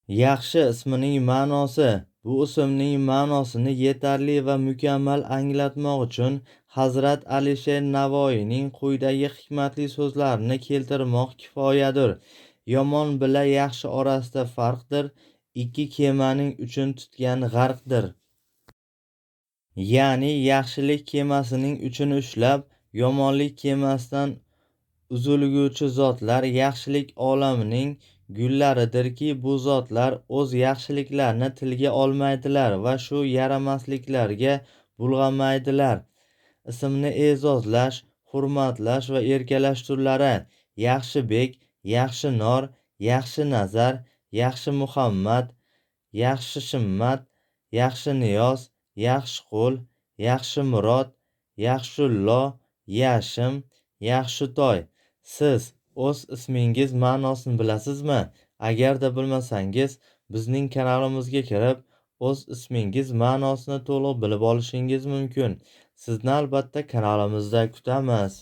Yaxshi ismining ma'nosi. Bu ismning ma'nosini yetarli va mukammal anglatmoq uchun Hazrat Alisher Navoiyning quyidagi hikmatli so'zlarini keltirmoq kifoyadir. Yomon bilan yaxshi orasida farqdir, ikki kemaning uchun tutgan g'arqdir. Ya'ni yaxshilik kemasining uchini ushlab, yomonlik kemasidan uzilguvchi zotlar yaxshilik olamining gullaridirki, bu zotlar o'z yaxshiliklarini tilga olmaydilar va shu yaramasliklarga bulg'amaydilar. Ismni e'zozlash, hurmatlash va erkalash turlari: yaxshi bek, yaxshi nor, yaxshi nazar, yaxshi Muhammad, yaxshi Shimmat, yaxshi Niyoz, yaxshi qo'l, yaxshi Murod, yaxshullo, Yashim, yaxshi toy. Siz o'z ismingiz ma'nosini bilasizmi? Agarda bilmasangiz, bizning kanalimizga kirib, o'z ismingiz ma'nosini to'liq bilib olishingiz mumkin. Sizni albatta kanalimizda kutamiz.